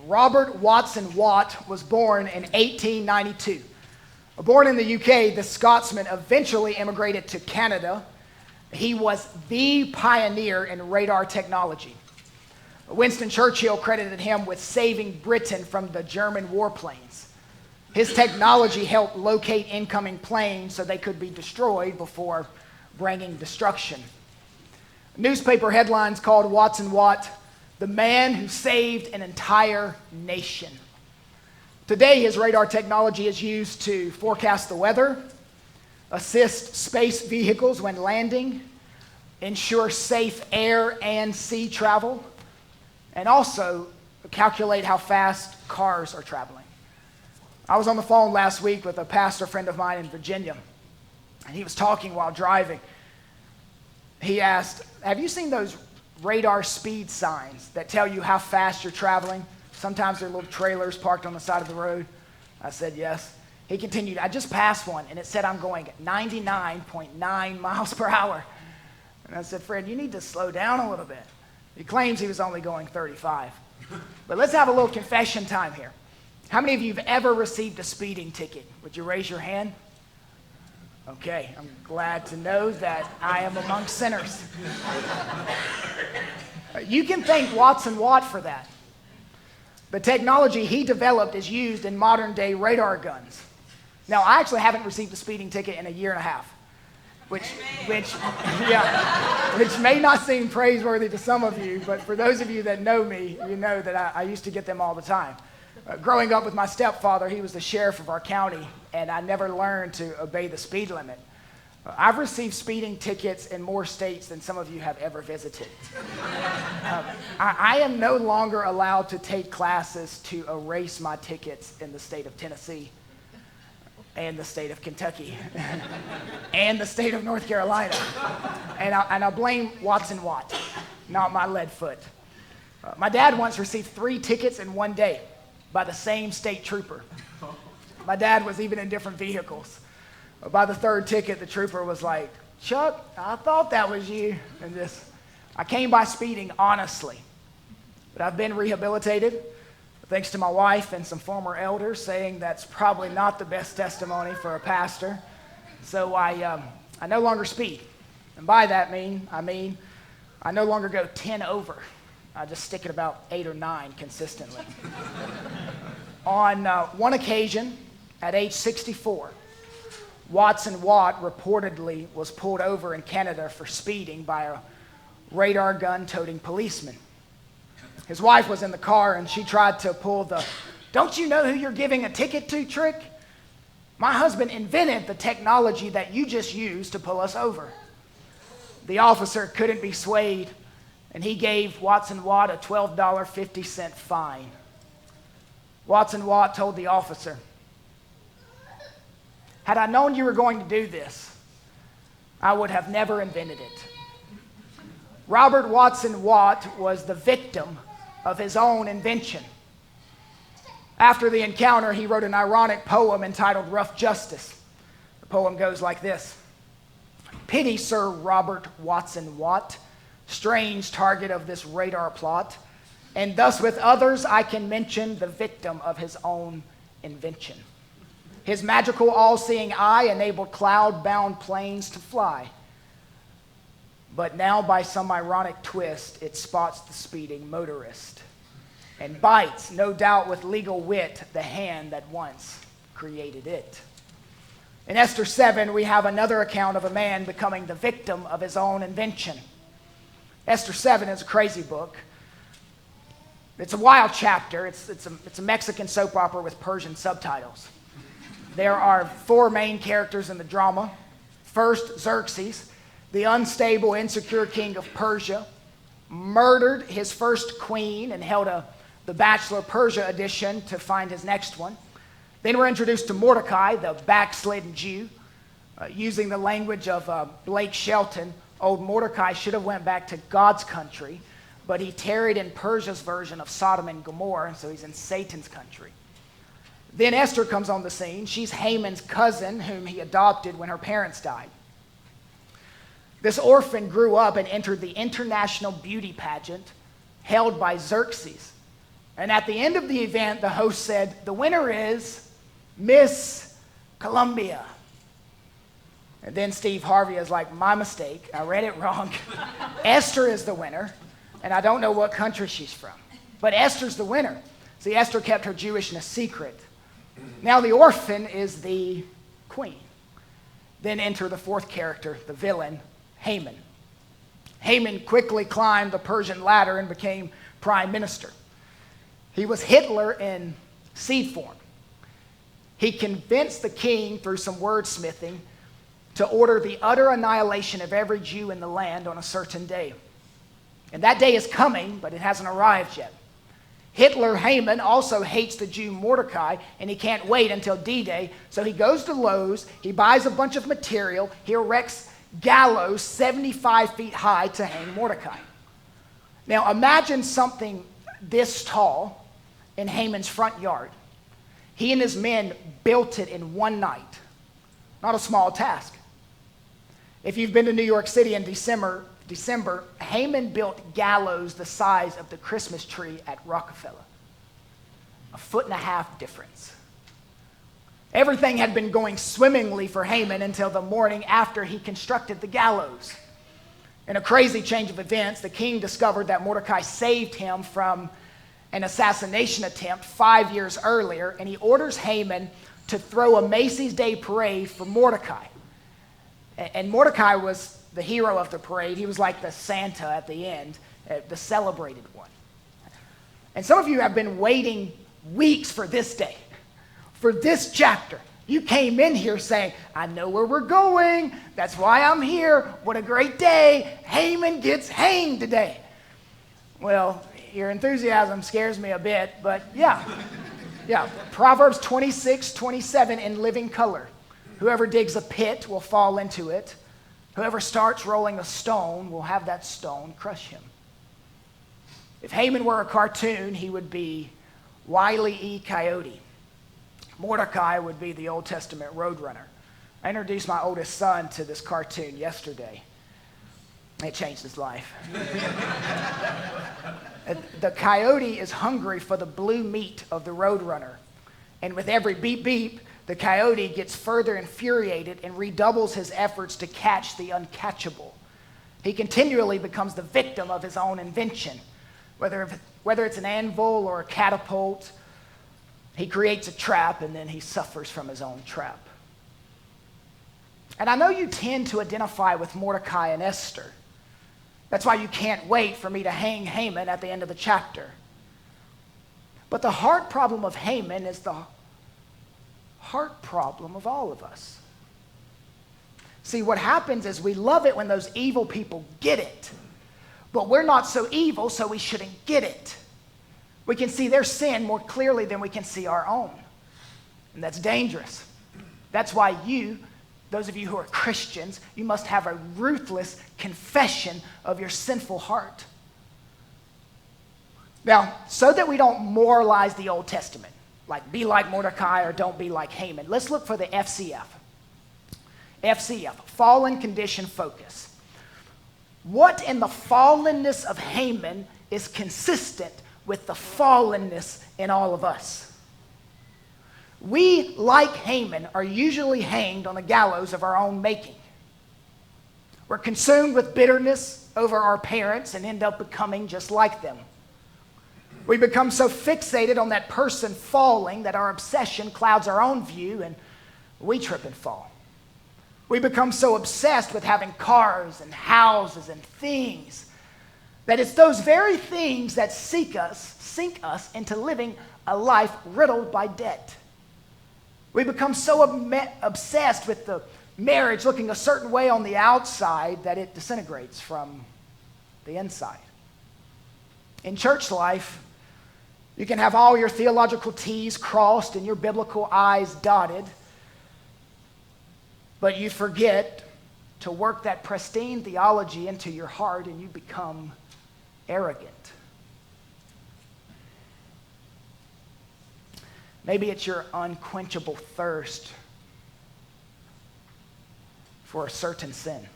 Robert Watson Watt was born in 1892. Born in the UK, the Scotsman eventually immigrated to Canada. He was the pioneer in radar technology. Winston Churchill credited him with saving Britain from the German warplanes. His technology helped locate incoming planes so they could be destroyed before bringing destruction. Newspaper headlines called Watson Watt the man who saved an entire nation. Today, his radar technology is used to forecast the weather, assist space vehicles when landing, ensure safe air and sea travel, and also calculate how fast cars are traveling. I was on the phone last week with a pastor friend of mine in Virginia, and he was talking while driving. He asked, have you seen those radar speed signs that tell you how fast you're traveling? Sometimes they're little trailers parked on the side of the road. I said, yes. He continued, I just passed one, and it said I'm going at 99.9 miles per hour. And I said, Fred, you need to slow down a little bit. He claims he was only going 35. But let's have a little confession time here. How many of you have ever received a speeding ticket? Would you raise your hand? Okay, I'm glad to know that I am among sinners. You can thank Watson Watt for that. The technology he developed is used in modern day radar guns. Now, I actually haven't received a speeding ticket in a year and a half, which may not seem praiseworthy to some of you, but for those of you that know me, you know that I used to get them all the time. Growing up with my stepfather, he was the sheriff of our county, and I never learned to obey the speed limit. I've received speeding tickets in more states than some of you have ever visited. I am no longer allowed to take classes to erase my tickets in the state of Tennessee, and the state of Kentucky, and the state of North Carolina. And I blame Watson Watt, not my lead foot. My dad once received 3 tickets in one day by the same state trooper. My dad was even in different vehicles. By the 3rd ticket, the trooper was like, Chuck, I thought that was you. And I came by speeding honestly. But I've been rehabilitated, thanks to my wife and some former elders saying that's probably not the best testimony for a pastor. So I no longer speed. And by that I mean I no longer go 10 over. I just stick at about 8 or 9 consistently. On one occasion, at age 64, Watson Watt reportedly was pulled over in Canada for speeding by a radar gun-toting policeman. His wife was in the car, and she tried to pull the "don't you know who you're giving a ticket to" trick. My husband invented the technology that you just used to pull us over. The officer couldn't be swayed, and he gave Watson Watt a $12.50 fine. Watson Watt told the officer, had I known you were going to do this, I would have never invented it. Robert Watson Watt was the victim of his own invention. After the encounter, he wrote an ironic poem entitled Rough Justice. The poem goes like this. Pity Sir Robert Watson Watt, strange target of this radar plot, and thus with others I can mention the victim of his own invention. His magical all-seeing eye enabled cloud-bound planes to fly. But now by some ironic twist, it spots the speeding motorist and bites, no doubt with legal wit, the hand that once created it. In Esther 7, we have another account of a man becoming the victim of his own invention. Esther 7 is a crazy book. It's a wild chapter. It's a Mexican soap opera with Persian subtitles. There are 4 main characters in the drama. First, Xerxes, the unstable, insecure king of Persia, murdered his first queen and held the Bachelor Persia edition to find his next one. Then we're introduced to Mordecai, the backslidden Jew. Using the language of Blake Shelton, old Mordecai should have went back to God's country, but he tarried in Persia's version of Sodom and Gomorrah, and so he's in Satan's country. Then Esther comes on the scene. She's Haman's cousin, whom he adopted when her parents died. This orphan grew up and entered the international beauty pageant held by Xerxes. And at the end of the event, the host said, "The winner is Miss Columbia." And then Steve Harvey is like, "My mistake. I read it wrong. Esther is the winner, and I don't know what country she's from. But Esther's the winner." See, Esther kept her Jewishness secret. Now the orphan is the queen. Then enter the fourth character, the villain, Haman. Haman quickly climbed the Persian ladder and became prime minister. He was Hitler in seed form. He convinced the king through some wordsmithing to order the utter annihilation of every Jew in the land on a certain day. And that day is coming, but it hasn't arrived yet. Hitler, Haman, also hates the Jew Mordecai, and he can't wait until D-Day, so he goes to Lowe's, he buys a bunch of material, he erects gallows 75 feet high to hang Mordecai. Now imagine something this tall in Haman's front yard. He and his men built it in one night. Not a small task. If you've been to New York City in December, Haman built gallows the size of the Christmas tree at Rockefeller. 1.5 foot difference. Everything had been going swimmingly for Haman until the morning after he constructed the gallows. In a crazy change of events, the king discovered that Mordecai saved him from an assassination attempt 5 years earlier, and he orders Haman to throw a Macy's Day parade for Mordecai. And Mordecai was the hero of the parade. He was like the Santa at the end, the celebrated one. And some of you have been waiting weeks for this day, for this chapter. You came in here saying, "I know where we're going. That's why I'm here. What a great day. Haman gets hanged today." Well, your enthusiasm scares me a bit, but yeah. Proverbs 26:27 in living color. "Whoever digs a pit will fall into it. Whoever starts rolling a stone will have that stone crush him." If Haman were a cartoon, he would be Wile E. Coyote. Mordecai would be the Old Testament Roadrunner. I introduced my oldest son to this cartoon yesterday. It changed his life. The coyote is hungry for the blue meat of the Roadrunner. And with every beep beep, the coyote gets further infuriated and redoubles his efforts to catch the uncatchable. He continually becomes the victim of his own invention. Whether it's an anvil or a catapult, he creates a trap and then he suffers from his own trap. And I know you tend to identify with Mordecai and Esther. That's why you can't wait for me to hang Haman at the end of the chapter. But the heart problem of Haman is the heart problem of all of us. See, what happens is we love it when those evil people get it. But we're not so evil, so we shouldn't get it. We can see their sin more clearly than we can see our own. And that's dangerous. That's why those of you who are Christians, you must have a ruthless confession of your sinful heart. Now, so that we don't moralize the Old Testament, like be like Mordecai or don't be like Haman, let's look for the FCF. FCF, fallen condition focus. What in the fallenness of Haman is consistent with the fallenness in all of us? We, like Haman, are usually hanged on the gallows of our own making. We're consumed with bitterness over our parents and end up becoming just like them. We become so fixated on that person falling that our obsession clouds our own view and we trip and fall. We become so obsessed with having cars and houses and things that it's those very things that sink us into living a life riddled by debt. We become so obsessed with the marriage looking a certain way on the outside that it disintegrates from the inside. In church life, you can have all your theological T's crossed and your biblical I's dotted, but you forget to work that pristine theology into your heart and you become arrogant. Maybe it's your unquenchable thirst for a certain sin.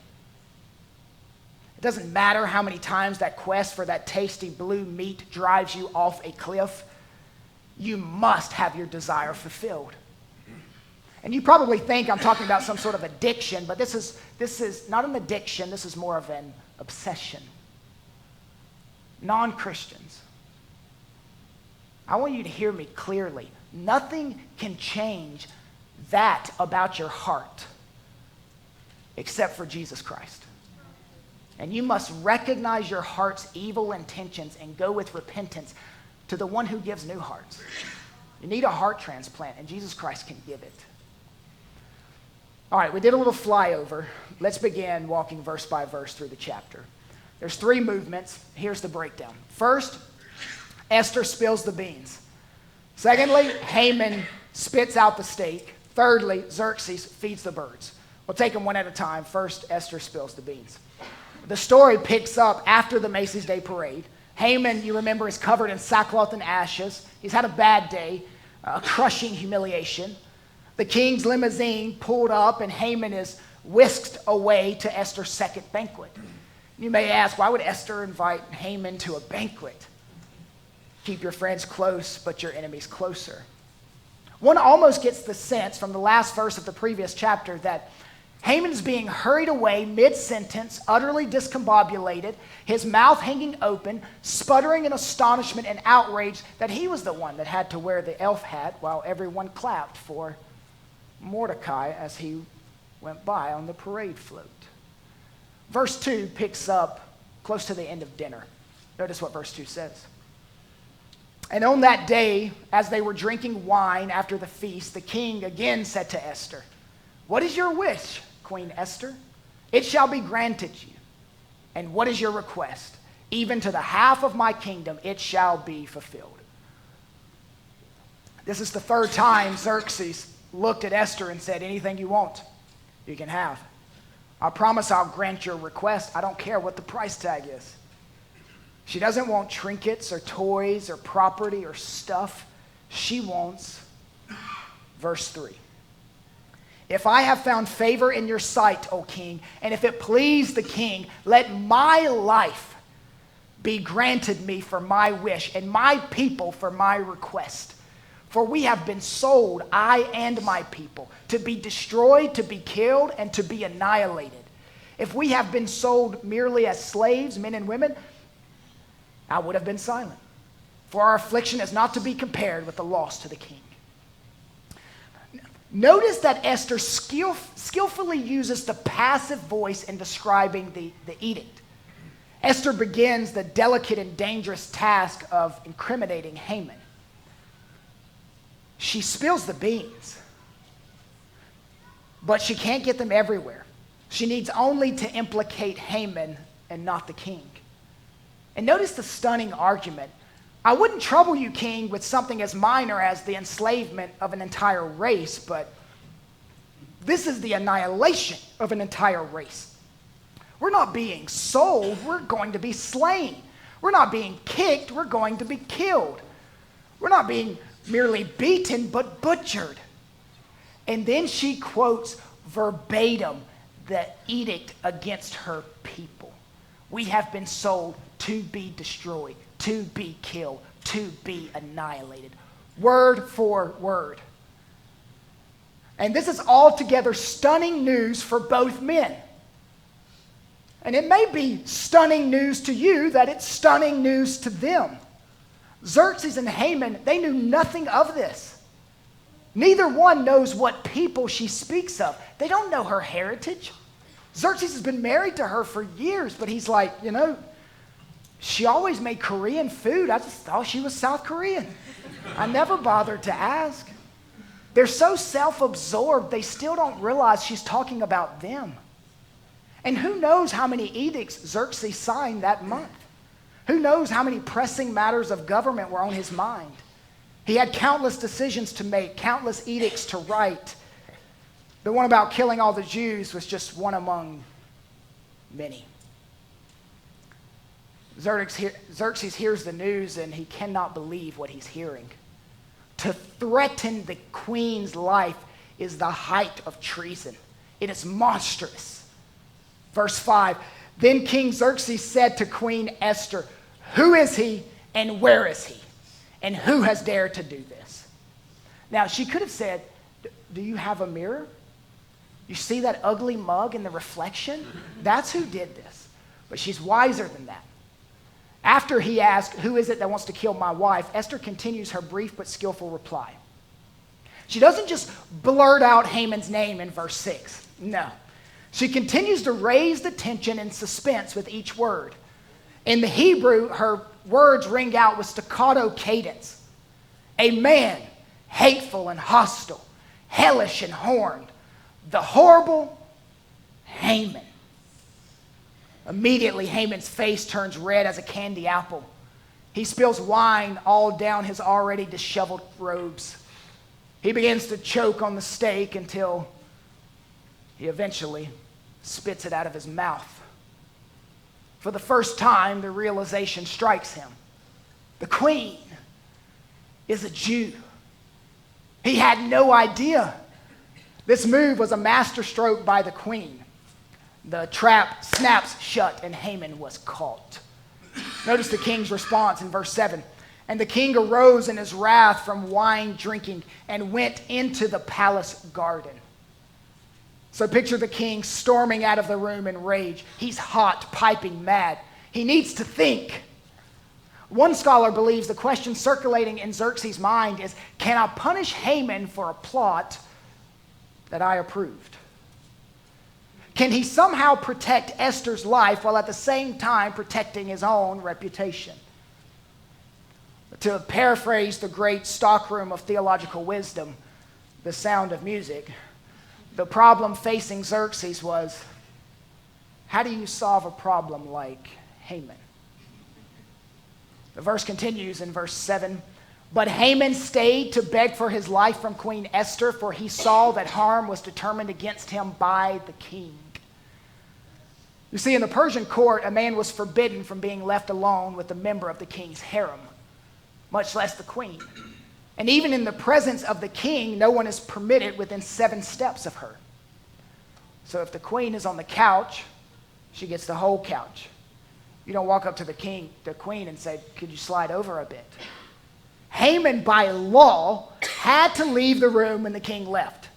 It doesn't matter how many times that quest for that tasty blue meat drives you off a cliff. you must have your desire fulfilled. And you probably think I'm talking about some sort of addiction, but this is not an addiction, this is more of an obsession. Non-Christians, I want you to hear me clearly. Nothing can change that about your heart except for Jesus Christ. And you must recognize your heart's evil intentions and go with repentance to the one who gives new hearts. You need a heart transplant, and Jesus Christ can give it. All right, we did a little flyover. Let's begin walking verse by verse through the chapter. There's 3 movements. Here's the breakdown. First, Esther spills the beans. Secondly, Haman spits out the steak. Thirdly, Xerxes feeds the birds. We'll take them one at a time. First, Esther spills the beans. The story picks up after the Macy's Day Parade. Haman, you remember, is covered in sackcloth and ashes. He's had a bad day, a crushing humiliation. The king's limousine pulled up, and Haman is whisked away to Esther's second banquet. You may ask, why would Esther invite Haman to a banquet? Keep your friends close, but your enemies closer. One almost gets the sense from the last verse of the previous chapter that Haman is being hurried away mid-sentence, utterly discombobulated, his mouth hanging open, sputtering in astonishment and outrage that he was the one that had to wear the elf hat while everyone clapped for Mordecai as he went by on the parade float. Verse 2 picks up close to the end of dinner. Notice what verse 2 says. And on that day, as they were drinking wine after the feast, the king again said to Esther, "What is your wish, Queen Esther? It shall be granted you. And what is your request? Even to the half of my kingdom it shall be fulfilled." This is the 3rd time Xerxes looked at Esther and said, "Anything you want, you can have. I promise I'll grant your request. I don't care what the price tag is." She doesn't want trinkets or toys or property or stuff. She wants, verse 3. "If I have found favor in your sight, O king, and if it please the king, let my life be granted me for my wish, and my people for my request. For we have been sold, I and my people, to be destroyed, to be killed, and to be annihilated. If we have been sold merely as slaves, men and women, I would have been silent. For our affliction is not to be compared with the loss to the king." Notice that Esther skillfully uses the passive voice in describing the edict. Esther begins the delicate and dangerous task of incriminating Haman. She spills the beans, but she can't get them everywhere. She needs only to implicate Haman and not the king. And notice the stunning argument. "I wouldn't trouble you, king, with something as minor as the enslavement of an entire race, but this is the annihilation of an entire race. We're not being sold, we're going to be slain. We're not being kicked, we're going to be killed. We're not being merely beaten, but butchered." And then she quotes verbatim the edict against her people. "We have been sold to be destroyed, to be killed, to be annihilated." Word for word. And this is altogether stunning news for both men. And it may be stunning news to you that it's stunning news to them. Xerxes and Haman, they knew nothing of this. Neither one knows what people she speaks of. They don't know her heritage. Xerxes has been married to her for years, but he's like, she always made Korean food. I just thought she was South Korean. I never bothered to ask. They're so self-absorbed, they still don't realize she's talking about them. And who knows how many edicts Xerxes signed that month? Who knows how many pressing matters of government were on his mind? He had countless decisions to make, countless edicts to write. The one about killing all the Jews was just one among many. Xerxes hears the news and he cannot believe what he's hearing. To threaten the queen's life is the height of treason. It is monstrous. Verse 5, "Then King Xerxes said to Queen Esther, 'Who is he and where is he?' And who has dared to do this? Now, she could have said, do you have a mirror? You see that ugly mug in the reflection? That's who did this. But she's wiser than that. After he asked, who is it that wants to kill my wife? Esther continues her brief but skillful reply. She doesn't just blurt out Haman's name in verse 6. No. She continues to raise the tension and suspense with each word. In the Hebrew, her words ring out with staccato cadence. A man, hateful and hostile, hellish and horned, the horrible Haman. Immediately, Haman's face turns red as a candy apple. He spills wine all down his already disheveled robes. He begins to choke on the steak until he eventually spits it out of his mouth. For the first time, the realization strikes him. The queen is a Jew. He had no idea. This move was a masterstroke by the queen. The trap snaps shut and Haman was caught. Notice the king's response in verse 7. And the king arose in his wrath from wine drinking and went into the palace garden. So picture the king storming out of the room in rage. He's hot, piping mad. He needs to think. One scholar believes the question circulating in Xerxes' mind is, can I punish Haman for a plot that I approved? Can he somehow protect Esther's life while at the same time protecting his own reputation? To paraphrase the great stockroom of theological wisdom, The Sound of Music, the problem facing Xerxes was, how do you solve a problem like Haman? The verse continues in verse 7. But Haman stayed to beg for his life from Queen Esther, for he saw that harm was determined against him by the king. You see, in the Persian court, a man was forbidden from being left alone with a member of the king's harem, much less the queen. And even in the presence of the king, no one is permitted within 7 steps of her. So if the queen is on the couch, she gets the whole couch. You don't walk up to the queen and say, could you slide over a bit? Haman, by law, had to leave the room when the king left.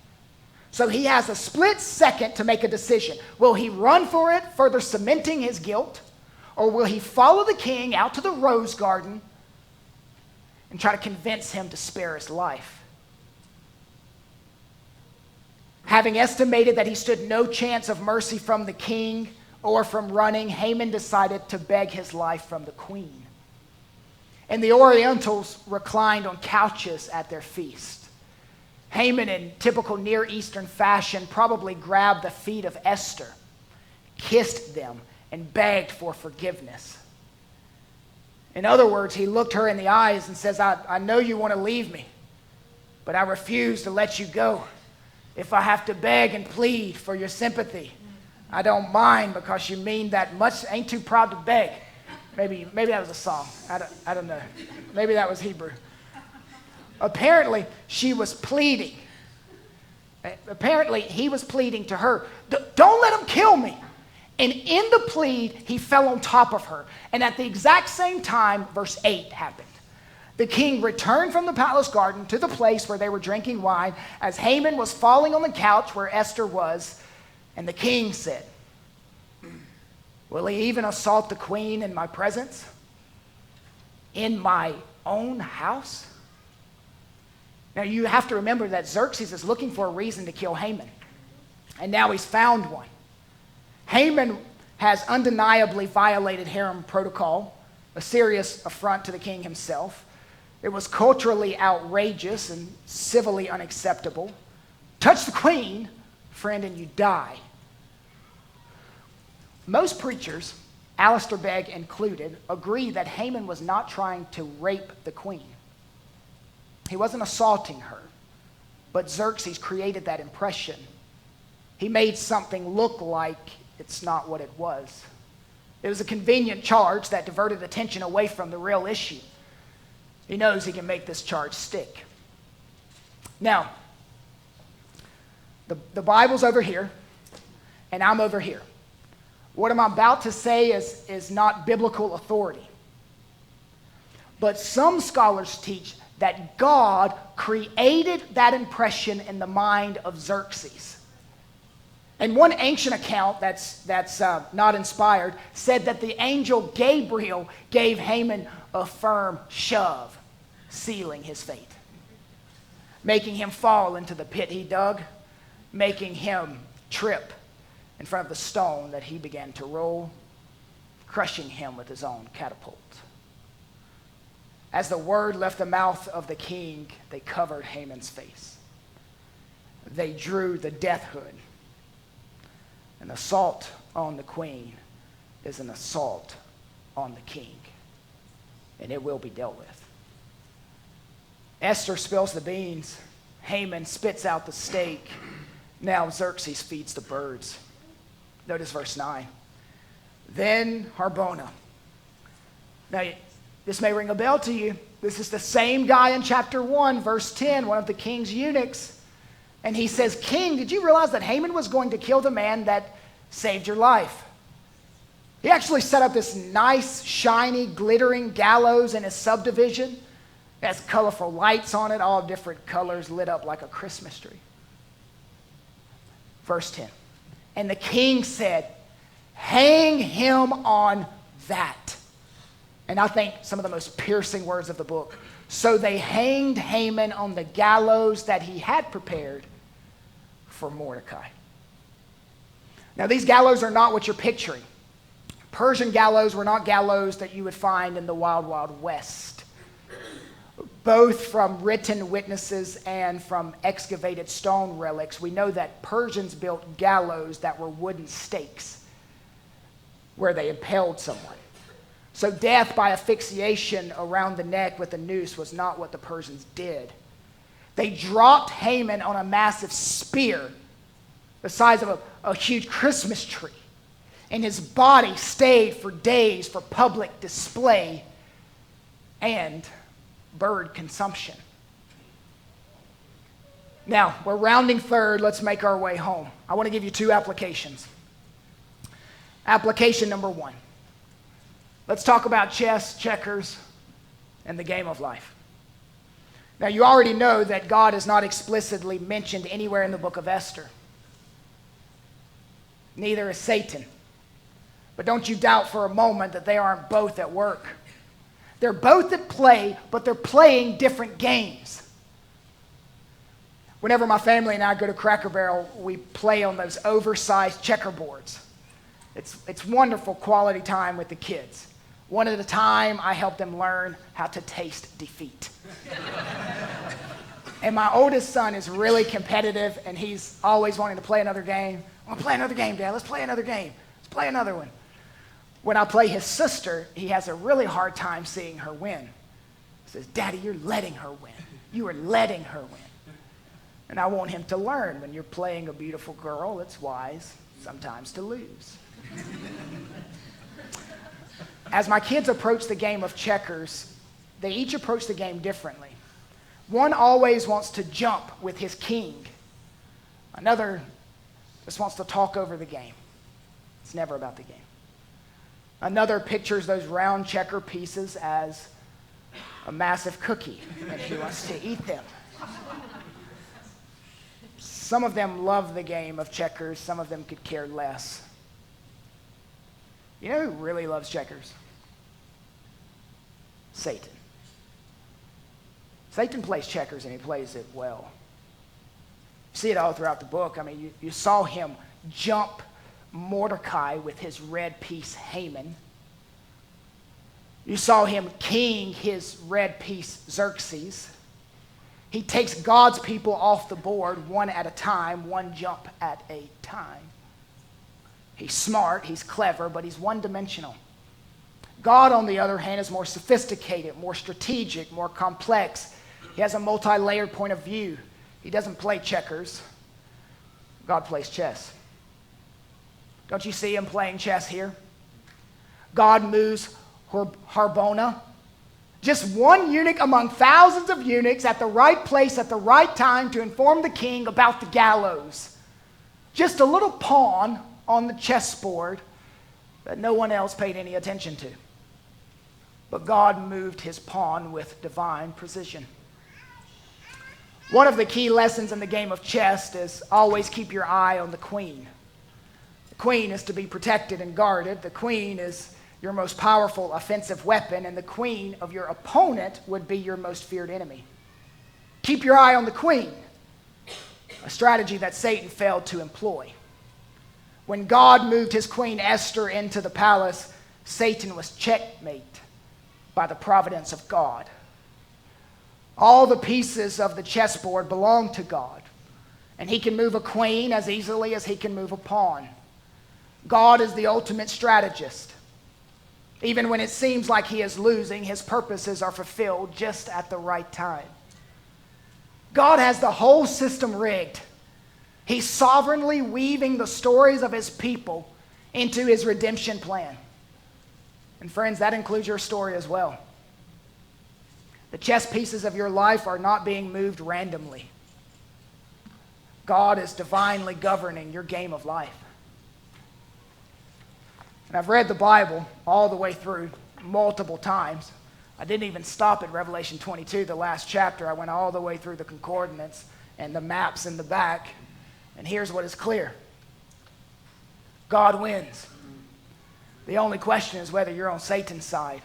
So he has a split second to make a decision. Will he run for it, further cementing his guilt? Or will he follow the king out to the rose garden and try to convince him to spare his life? Having estimated that he stood no chance of mercy from the king or from running, Haman decided to beg his life from the queen. And the Orientals reclined on couches at their feast. Haman, in typical Near Eastern fashion, probably grabbed the feet of Esther, kissed them, and begged for forgiveness. In other words, he looked her in the eyes and says, I know you want to leave me, but I refuse to let you go. If I have to beg and plead for your sympathy, I don't mind because you mean that much. Ain't too proud to beg. Maybe that was a song. I don't know. Maybe that was Hebrew. Apparently, she was pleading. Apparently, he was pleading to her, don't let him kill me. And in the plead, he fell on top of her. And at the exact same time, verse 8 happened. The king returned from the palace garden to the place where they were drinking wine as Haman was falling on the couch where Esther was. And the king said, will he even assault the queen in my presence? In my own house? Now you have to remember that Xerxes is looking for a reason to kill Haman. And now he's found one. Haman has undeniably violated harem protocol, a serious affront to the king himself. It was culturally outrageous and civilly unacceptable. Touch the queen, friend, and you die. Most preachers, Alistair Begg included, agree that Haman was not trying to rape the queen. He wasn't assaulting her, but Xerxes created that impression. He made something look like it's not what it was. It was a convenient charge that diverted attention away from the real issue. He knows he can make this charge stick. Now, the Bible's over here, and I'm over here. What I'm about to say is not biblical authority. But some scholars teach that God created that impression in the mind of Xerxes. And one ancient account that's not inspired said that the angel Gabriel gave Haman a firm shove, sealing his fate, making him fall into the pit he dug, making him trip in front of the stone that he began to roll, crushing him with his own catapult. As the word left the mouth of the king, they covered Haman's face. They drew the death hood. An assault on the queen is an assault on the king, and it will be dealt with. Esther spills the beans. Haman spits out the steak. Now Xerxes feeds the birds. Notice verse 9. Then Harbona. Now, this may ring a bell to you. This is the same guy in chapter 1, verse 10, one of the king's eunuchs. And he says, King, did you realize that Haman was going to kill the man that saved your life? He actually set up this nice, shiny, glittering gallows in his subdivision. It has colorful lights on it, all different colors lit up like a Christmas tree. Verse 10. And the king said, hang him on that. And I think some of the most piercing words of the book. So they hanged Haman on the gallows that he had prepared for Mordecai. Now, these gallows are not what you're picturing. Persian gallows were not gallows that you would find in the Wild, Wild West. Both from written witnesses and from excavated stone relics, we know that Persians built gallows that were wooden stakes where they impaled someone. So death by asphyxiation around the neck with a noose was not what the Persians did. They dropped Haman on a massive spear the size of a huge Christmas tree, and his body stayed for days for public display and bird consumption. Now, we're rounding third. Let's make our way home. I want to give you two applications. Application number one. Let's talk about chess, checkers, and the game of life. Now, you already know that God is not explicitly mentioned anywhere in the book of Esther. Neither is Satan. But don't you doubt for a moment that they aren't both at work. They're both at play, but they're playing different games. Whenever my family and I go to Cracker Barrel, we play on those oversized checkerboards. It's wonderful quality time with the kids. One at a time, I help them learn how to taste defeat. And my oldest son is really competitive, and he's always wanting to play another game. I want to play another game, Dad. Let's play another game. Let's play another one. When I play his sister, he has a really hard time seeing her win. He says, Daddy, you're letting her win. You are letting her win. And I want him to learn when you're playing a beautiful girl, it's wise sometimes to lose. As my kids approach the game of checkers, they each approach the game differently. One always wants to jump with his king. Another just wants to talk over the game. It's never about the game. Another pictures those round checker pieces as a massive cookie, and he wants to eat them. Some of them love the game of checkers. Some of them could care less. You know who really loves checkers? Satan. Satan plays checkers, and he plays it well. You see it all throughout the book. I mean, you saw him jump Mordecai with his red piece Haman. You saw him king his red piece Xerxes. He takes God's people off the board one at a time, one jump at a time. He's smart, he's clever, but he's one-dimensional. God, on the other hand, is more sophisticated, more strategic, more complex. He has a multi-layered point of view. He doesn't play checkers. God plays chess. Don't you see him playing chess here? God moves Harbona, just one eunuch among thousands of eunuchs at the right place at the right time to inform the king about the gallows. Just a little pawn on the chessboard that no one else paid any attention to. but God moved his pawn with divine precision. One of the key lessons in the game of chess is always keep your eye on the queen. The queen is to be protected and guarded. The queen is your most powerful offensive weapon, and the queen of your opponent would be your most feared enemy. Keep your eye on the queen, a strategy that Satan failed to employ. When God moved his queen Esther into the palace, Satan was checkmate by the providence of God. All the pieces of the chessboard belong to God, and he can move a queen as easily as he can move a pawn. God is the ultimate strategist. Even when it seems like he is losing, his purposes are fulfilled just at the right time. God has the whole system rigged. He's sovereignly weaving the stories of his people into his redemption plan. And friends, that includes your story as well. The chess pieces of your life are not being moved randomly. God is divinely governing your game of life. And I've read the Bible all the way through multiple times. I didn't even stop at Revelation 22, the last chapter. I went all the way through the concordance and the maps in the back. And here's what is clear. God wins. The only question is whether you're on Satan's side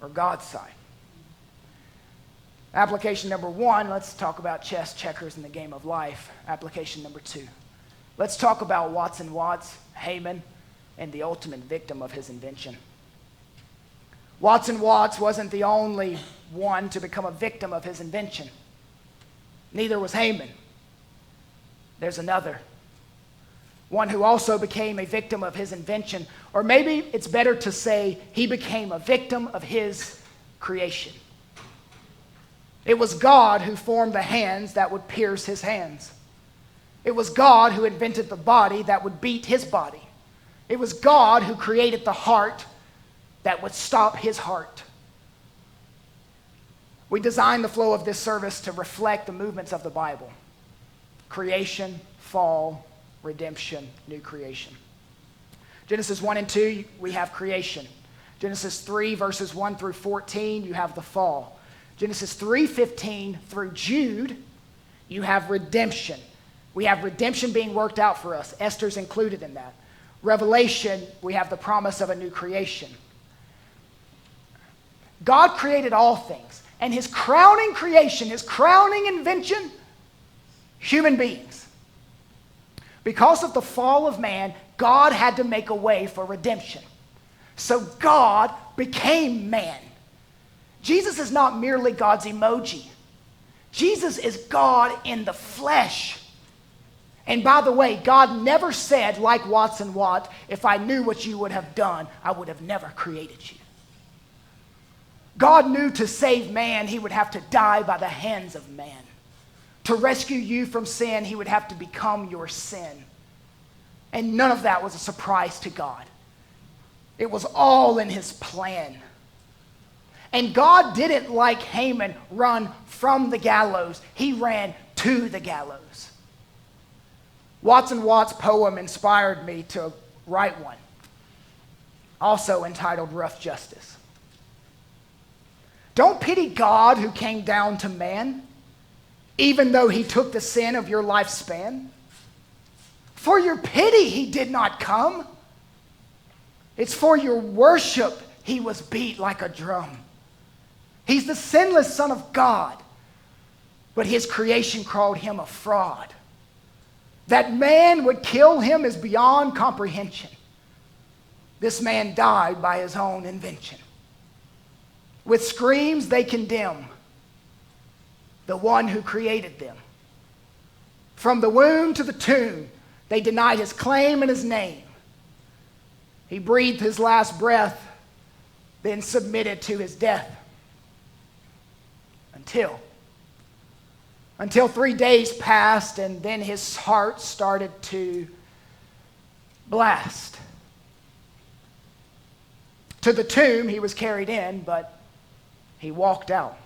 or God's side. Application number 1, let's talk about chess, checkers, in the game of life. Application number 2, let's talk about Watson Watts, Haman, and the ultimate victim of his invention. Watson Watts wasn't the only one to become a victim of his invention. Neither was Haman. There's another. One who also became a victim of his invention. Or maybe it's better to say he became a victim of his creation. It was God who formed the hands that would pierce his hands. It was God who invented the body that would beat his body. It was God who created the heart that would stop his heart. We designed the flow of this service to reflect the movements of the Bible. Creation, fall, redemption, new creation. Genesis 1 and 2, we have creation. Genesis 3, verses 1 through 14, you have the fall. Genesis 3:15 through Jude, you have redemption. We have redemption being worked out for us. Esther's included in that. Revelation, we have the promise of a new creation. God created all things, and his crowning creation, his crowning invention, human beings. Because of the fall of man, God had to make a way for redemption. So God became man. Jesus is not merely God's emoji. Jesus is God in the flesh. And by the way, God never said, like Watson Watt, if I knew what you would have done, I would have never created you. God knew to save man, he would have to die by the hands of man. To rescue you from sin, he would have to become your sin. And none of that was a surprise to God. It was all in his plan. And God didn't, like Haman, run from the gallows. He ran to the gallows. Watson Watt's poem inspired me to write one, also entitled Rough Justice. Don't pity God who came down to man, even though he took the sin of your lifespan. For your pity he did not come. It's for your worship he was beat like a drum. He's the sinless Son of God, but his creation called him a fraud. That man would kill him is beyond comprehension. This man died by his own invention. With screams they condemn the one who created them. From the womb to the tomb, they denied his claim and his name. He breathed his last breath, then submitted to his death. Until 3 days passed, and then his heart started to blast. To the tomb he was carried in, but he walked out.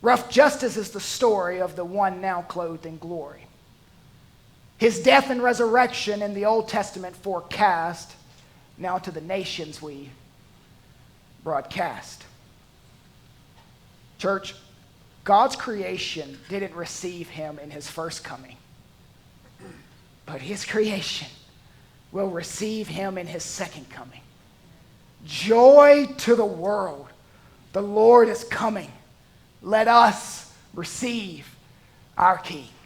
Rough Justice is the story of the one now clothed in glory. His death and resurrection in the Old Testament forecast, now to the nations we broadcast. Church, God's creation didn't receive him in his first coming, but his creation will receive him in his second coming. Joy to the world. The Lord is coming. Let us receive our King.